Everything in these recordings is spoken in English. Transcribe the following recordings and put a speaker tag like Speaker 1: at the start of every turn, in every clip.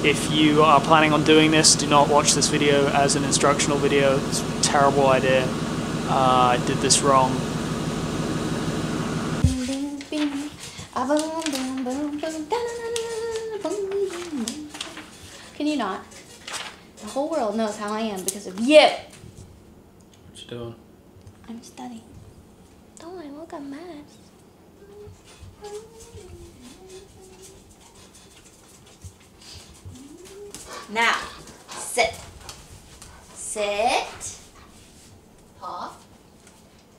Speaker 1: If you are planning on doing this, do not watch this video as an instructional video. It's a terrible idea. I did this wrong.
Speaker 2: Can you not? The whole world knows how I am because of you.
Speaker 1: What you doing?
Speaker 2: I'm studying. Don't I look a mess? Now, sit. Sit. Paw.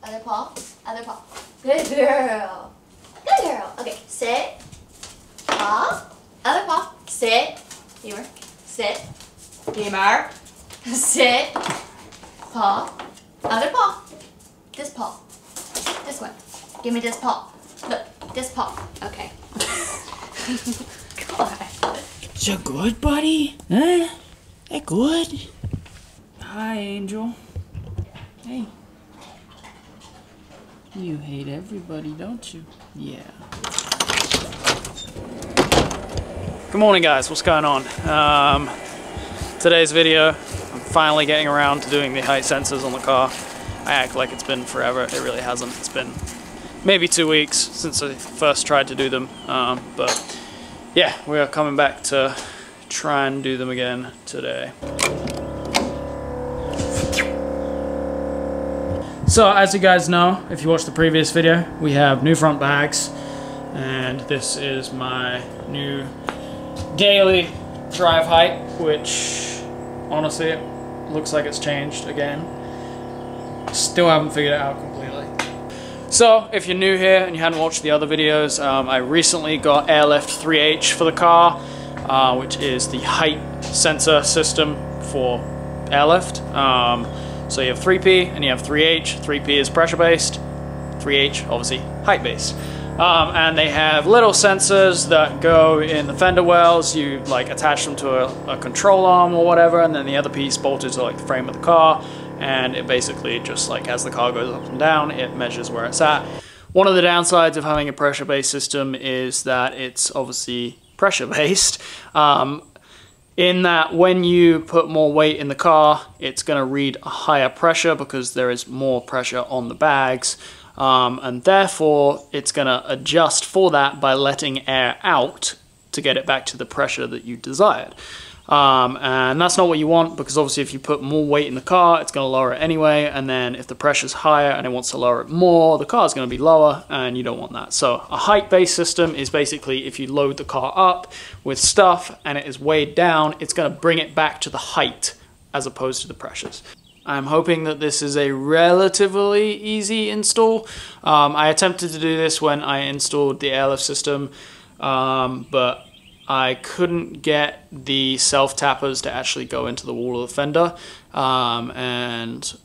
Speaker 2: Other paw. Other paw. Good girl. Good girl. Okay, sit. Paw. Other paw. Sit. Femur. Sit. Femur. Sit. Paw. Other paw. This paw. This one. Give me this paw. Look, this paw. Okay. God.
Speaker 1: You good, buddy? Huh? That good? Hi, Angel. Hey. You hate everybody, don't you? Yeah. Good morning, guys. What's going on? Today's video, I'm finally getting around to doing the height sensors on the car. I act like it's been forever. It really hasn't. It's been maybe 2 weeks since I first tried to do them. But yeah, we are coming back to try and do them again today. So as you guys know, if you watched the previous video, we have new front bags, and this is my new daily drive height, which honestly it looks like it's changed again. Still haven't figured it out completely. So if you're new here and you hadn't watched the other videos, I recently got Airlift 3H for the car, which is the height sensor system for Airlift. So you have 3P and you have 3H. 3P is pressure based, 3H obviously height based. And they have little sensors that go in the fender wells. You like attach them to a control arm or whatever, and then the other piece bolted to like the frame of the car, and it basically just like as the car goes up and down, it measures where it's at. One of the downsides of having a pressure based system is that it's obviously pressure based. In that when you put more weight in the car, it's going to read a higher pressure because there is more pressure on the bags. And therefore it's going to adjust for that by letting air out to get it back to the pressure that you desired. And that's not what you want, because obviously if you put more weight in the car, it's going to lower it anyway, and then if the pressure's higher and it wants to lower it more, the car's going to be lower, and you don't want that. So a height-based system is basically if you load the car up with stuff and it is weighed down, it's going to bring it back to the height as opposed to the pressures. I'm hoping that this is a relatively easy install. I attempted to do this when I installed the Airlift system, but I couldn't get the self-tappers to actually go into the wall of the fender, and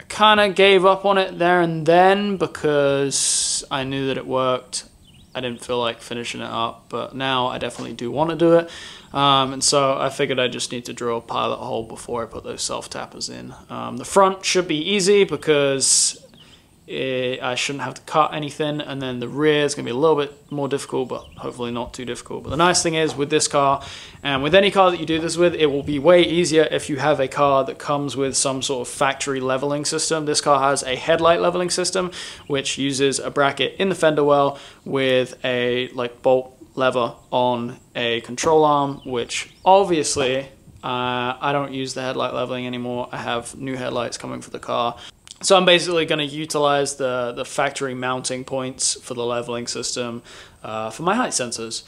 Speaker 1: I kind of gave up on it there and then because I knew that it worked. I didn't feel like finishing it up, but now I definitely do want to do it. And so I figured I just need to drill a pilot hole before I put those self-tappers in. The front should be easy because I shouldn't have to cut anything, and then the rear is going to be a little bit more difficult, but hopefully not too difficult. But the nice thing is with this car, and with any car that you do this with, it will be way easier if you have a car that comes with some sort of factory leveling system. This car has a headlight leveling system, which uses a bracket in the fender well with a like bolt lever on a control arm, which obviously I don't use the headlight leveling anymore. I have new headlights coming for the car. So I'm basically going to utilize the factory mounting points for the leveling system for my height sensors.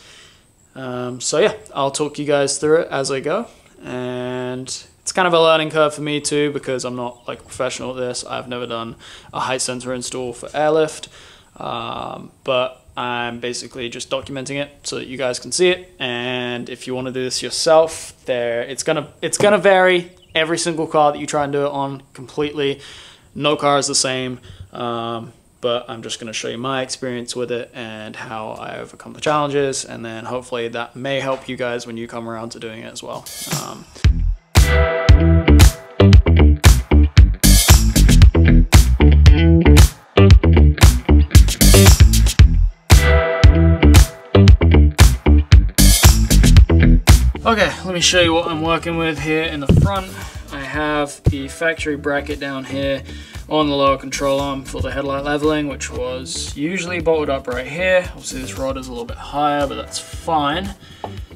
Speaker 1: So yeah, I'll talk you guys through it as I go. And it's kind of a learning curve for me too, because I'm not like a professional at this. I've never done a height sensor install for Airlift. But I'm basically just documenting it so that you guys can see it. And if you want to do this yourself, it's gonna vary. Every single car that you try and do it on completely. No car is the same, but I'm just going to show you my experience with it and how I overcome the challenges, and then hopefully that may help you guys when you come around to doing it as well. Okay, let me show you what I'm working with here in the front. I have the factory bracket down here on the lower control arm for the headlight leveling, which was usually bolted up right here. Obviously this rod is a little bit higher, but that's fine.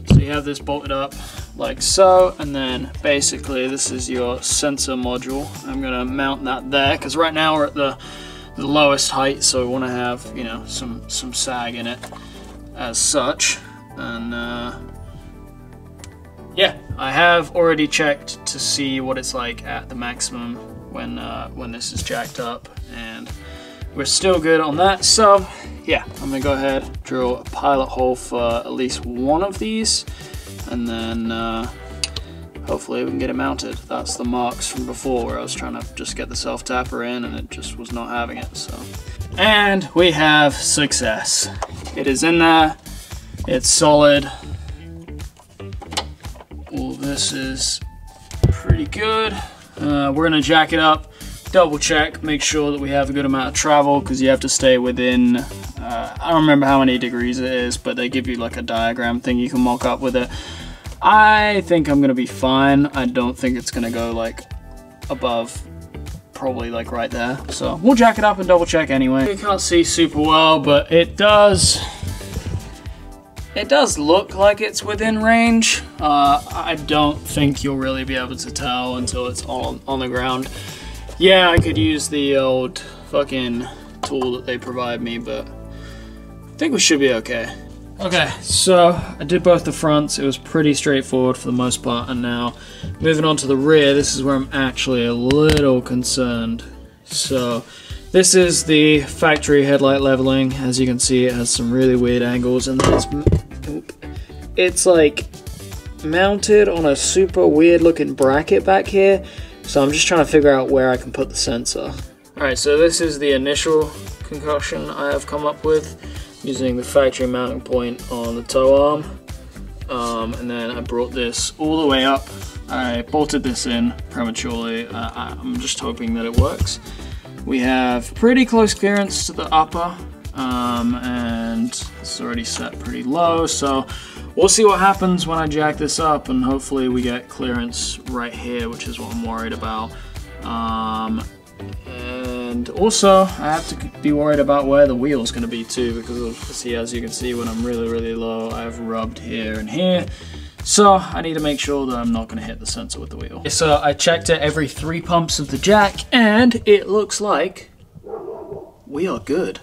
Speaker 1: So you have this bolted up like so, and then basically this is your sensor module. I'm gonna mount that there, because right now we're at the lowest height, so we wanna have, you know, some sag in it as such. And yeah, I have already checked to see what it's like at the maximum when this is jacked up, and we're still good on that. So yeah, I'm gonna go ahead, drill a pilot hole for at least one of these, and then hopefully we can get it mounted. That's the marks from before where I was trying to just get the self-tapper in and it just was not having it, so. And we have success. It is in there, it's solid. All this is pretty good. We're gonna jack it up, double check, make sure that we have a good amount of travel, because you have to stay within, I don't remember how many degrees it is, but they give you like a diagram thing you can mock up with it. I think I'm gonna be fine. I don't think it's gonna go like above, probably like right there. So we'll jack it up and double check anyway. You can't see super well, but it does look like it's within range. I don't think you'll really be able to tell until it's on the ground. Yeah, I could use the old fucking tool that they provide me, but I think we should be okay. Okay, so I did both the fronts. It was pretty straightforward for the most part, and now moving on to the rear, this is where I'm actually a little concerned. So this is the factory headlight leveling. As you can see, it has some really weird angles, and then it's like mounted on a super weird looking bracket back here. So I'm just trying to figure out where I can put the sensor. Alright, so this is the initial concoction I have come up with, using the factory mounting point on the toe arm. And then I brought this all the way up. I bolted this in prematurely. I'm just hoping that it works. We have pretty close clearance to the upper, and it's already set pretty low, so we'll see what happens when I jack this up, and hopefully we get clearance right here, which is what I'm worried about. And also I have to be worried about where the wheel's going to be too, because as you can see, when I'm really low, I've rubbed here and here. So I need to make sure that I'm not going to hit the sensor with the wheel. So I checked it every 3 pumps of the jack, and it looks like we are good.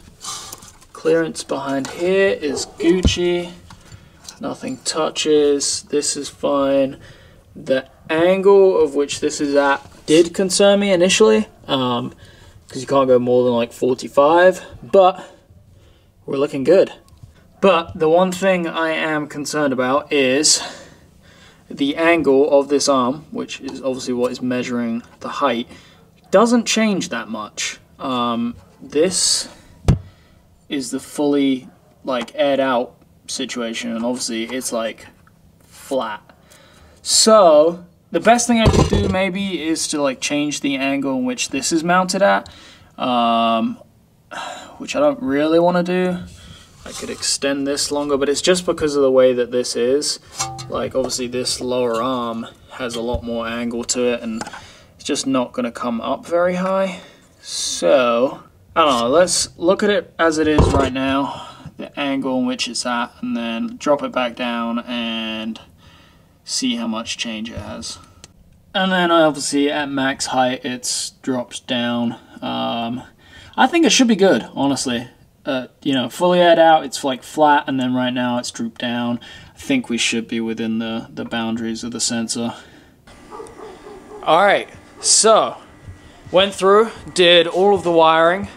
Speaker 1: Clearance behind here is Gucci. Nothing touches. This is fine. The angle of which this is at did concern me initially, because you can't go more than like 45, but we're looking good. But the one thing I am concerned about is the angle of this arm, which is obviously what is measuring the height, doesn't change that much. This is the fully like aired out situation, and obviously it's like flat. So the best thing I could do maybe is to like change the angle in which this is mounted at, which I don't really want to do. I could extend this longer, but it's just because of the way that this is. Like obviously this lower arm has a lot more angle to it, and it's just not going to come up very high. So I don't know, let's look at it as it is right now, the angle in which it's at, and then drop it back down and see how much change it has. And then obviously at max height it's dropped down. I think it should be good, honestly. You know, fully aired out, it's like flat, and then right now it's drooped down. I think we should be within the boundaries of the sensor. Alright, so went through, did all of the wiring.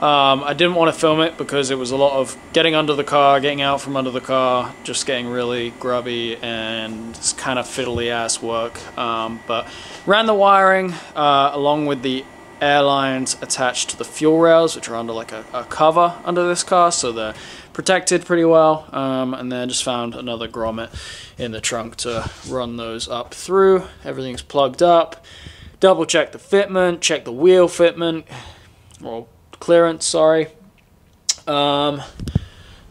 Speaker 1: I didn't want to film it because it was a lot of getting under the car, getting out from under the car, just getting really grubby, and it's kind of fiddly ass work. But ran the wiring along with the air lines attached to the fuel rails, which are under like a cover under this car, so they're protected pretty well. And then just found another grommet in the trunk to run those up through. Everything's plugged up. Double check the fitment, check the wheel fitment, or clearance, sorry. So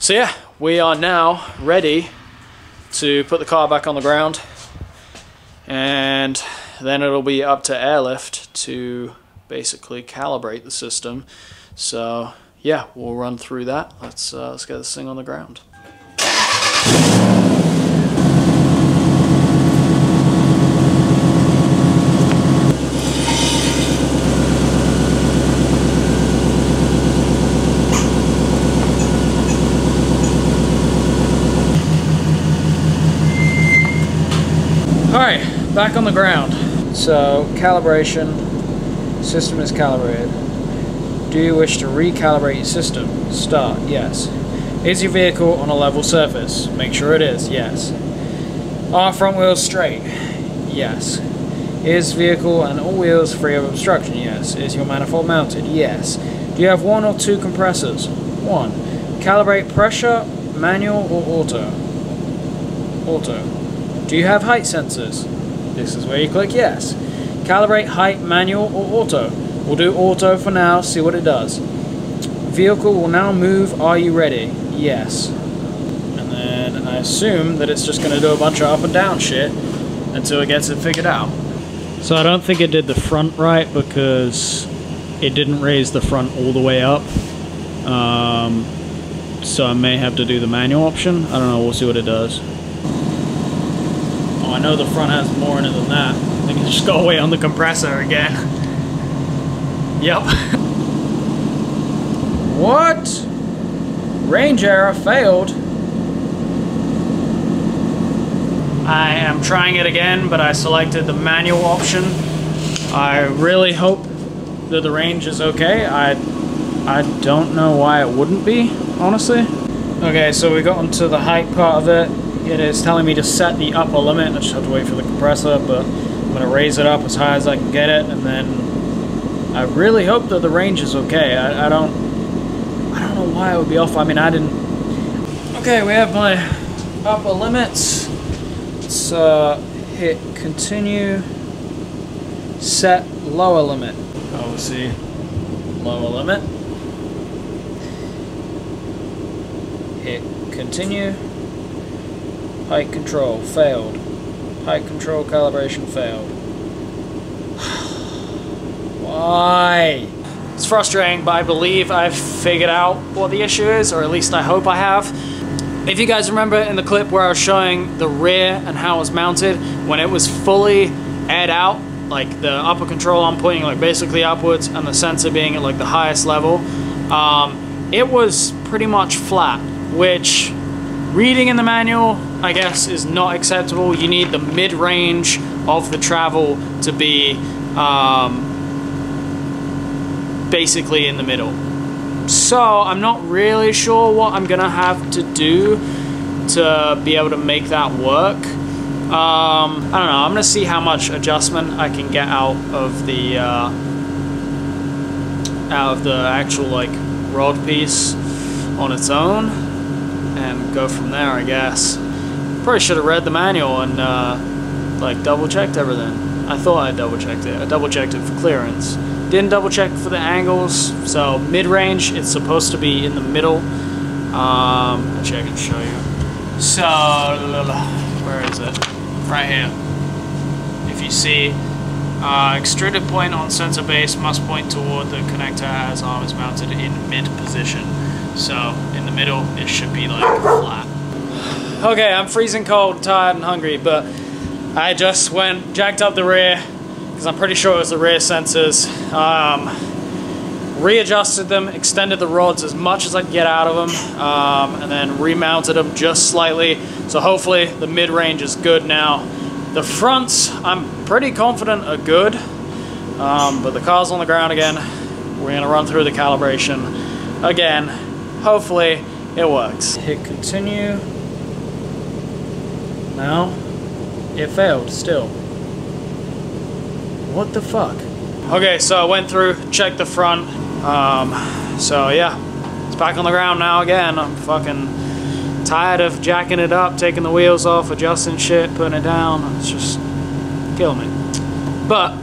Speaker 1: yeah, we are now ready to put the car back on the ground, and then it'll be up to Airlift to basically calibrate the system. So yeah, we'll run through that. Let's get this thing on the ground.
Speaker 2: Alright,
Speaker 1: Back on the ground. So, calibration. System is calibrated. Do you wish to recalibrate your system? Start. Yes. Is your vehicle on a level surface? Make sure it is. Yes. Are front wheels straight? Yes. Is vehicle and all wheels free of obstruction? Yes. Is your manifold mounted? Yes. Do you have 1 or 2 compressors? 1. Calibrate pressure, manual or auto? Auto. Do you have height sensors? This is where you click yes. Calibrate height, manual or auto? We'll do auto for now, see what it does. Vehicle will now move, are you ready? Yes. And then I assume that it's just going to do a bunch of up and down shit until it gets it figured out. So I don't think it did the front right because it didn't raise the front all the way up. So I may have to do the manual option. I don't know, we'll see what it does. I know the front has more in it than that. I think it just got away on the compressor again. Yep. What? Range error failed. I am trying it again, but I selected the manual option. I really hope that the range is okay. I don't know why it wouldn't be, honestly. Okay, so we got onto the height part of it. It is telling me to set the upper limit. I just have to wait for the compressor, but I'm going to raise it up as high as I can get it, and then I really hope that the range is okay. I don't know why it would be off. I mean, I didn't... Okay, we have my upper limits. Let's hit continue. Set lower limit. Obviously, lower limit. Hit continue. Height control failed. Height control calibration failed. Why? It's frustrating, but I believe I've figured out what the issue is, or at least I hope I have. If you guys remember in the clip where I was showing the rear and how it was mounted, when it was fully aired out, like the upper control I'm pointing like basically upwards and the sensor being at like the highest level, it was pretty much flat, which reading in the manual, I guess, is not acceptable. You need the mid-range of the travel to be basically in the middle. So I'm not really sure what I'm gonna have to do to be able to make that work. I don't know, I'm gonna see how much adjustment I can get out of the actual like rod piece on its own and go from there, I guess. Probably should have read the manual and like double checked everything. I thought I double checked it. I double checked it for clearance. Didn't double check for the angles. So mid-range, it's supposed to be in the middle. Actually, I can show you. So where is it? Right here. If you see, extruded point on sensor base must point toward the connector as arm is mounted in mid position. So in the middle, it should be like flat. Okay, I'm freezing cold, tired, and hungry, but I just jacked up the rear, because I'm pretty sure it was the rear sensors, readjusted them, extended the rods as much as I could get out of them, and then remounted them just slightly, so hopefully the mid-range is good now. The fronts, I'm pretty confident are good, but the car's on the ground again. We're going to run through the calibration again. Hopefully it works. Hit continue. Now, it failed still. What the fuck? Okay, so I went through, checked the front. So yeah, it's back on the ground now again. I'm fucking tired of jacking it up, taking the wheels off, adjusting shit, putting it down. It's just killing me. But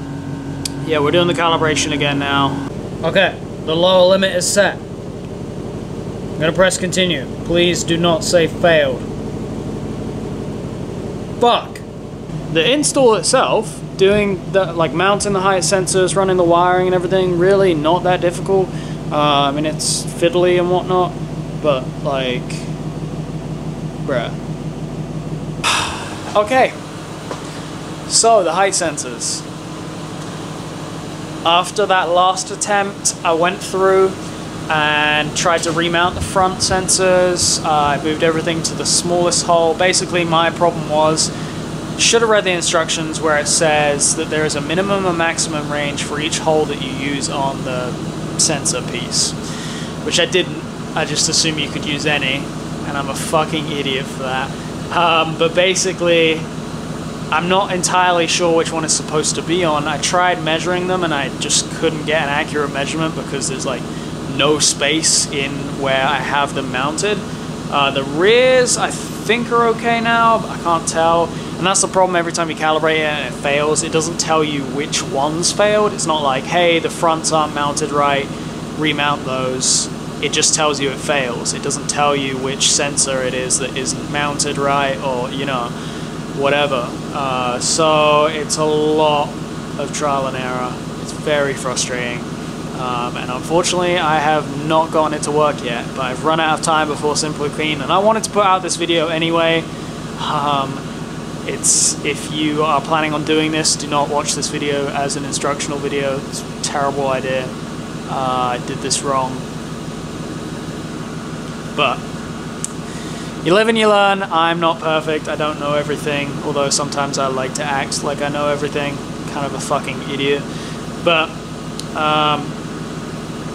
Speaker 1: yeah, we're doing the calibration again now. Okay, the lower limit is set. I'm gonna press continue. Please do not say failed. fuck. The install itself, doing the, like, mounting the height sensors, running the wiring and everything, really not that difficult. I mean, it's fiddly and whatnot, but, like, bruh. Okay, so the height sensors. After that last attempt, I went through and tried to remount the front sensors. I moved everything to the smallest hole. Basically, my problem was, should have read the instructions where it says that there is a minimum and maximum range for each hole that you use on the sensor piece, which I didn't. I just assumed you could use any, and I'm a fucking idiot for that. But basically, I'm not entirely sure which one is supposed to be on. I tried measuring them and I just couldn't get an accurate measurement because there's like no space in where I have them mounted. The rears I think are okay now, but I can't tell. And that's the problem every time you calibrate it and it fails. It doesn't tell you which ones failed. It's not like, hey, the fronts aren't mounted right, remount those. It just tells you it fails. It doesn't tell you which sensor it is that isn't mounted right, or, you know, whatever. So it's a lot of trial and error. It's very frustrating. And unfortunately, I have not gotten it to work yet, but I've run out of time before Simply Clean, and I wanted to put out this video anyway. If you are planning on doing this, do not watch this video as an instructional video. It's a terrible idea. I did this wrong. But you live and you learn. I'm not perfect. I don't know everything, although sometimes I like to act like I know everything. Kind of a fucking idiot. But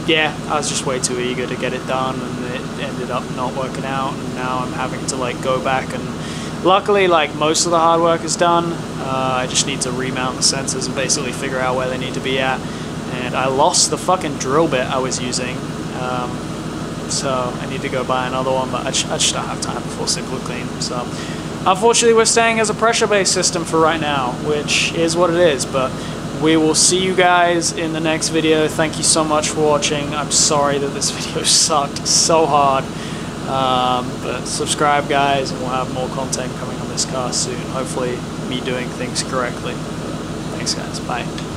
Speaker 1: yeah, I was just way too eager to get it done, and it ended up not working out, and now I'm having to like go back, and luckily like most of the hard work is done. I just need to remount the sensors and basically figure out where they need to be at, and I lost the fucking drill bit I was using, so I need to go buy another one, but I just don't have time before Simply Clean. So unfortunately we're staying as a pressure-based system for right now, which is what it is, but we will see you guys in the next video. Thank you so much for watching. I'm sorry that this video sucked so hard. But subscribe, guys, and we'll have more content coming on this car soon. Hopefully me doing things correctly. Thanks, guys. Bye.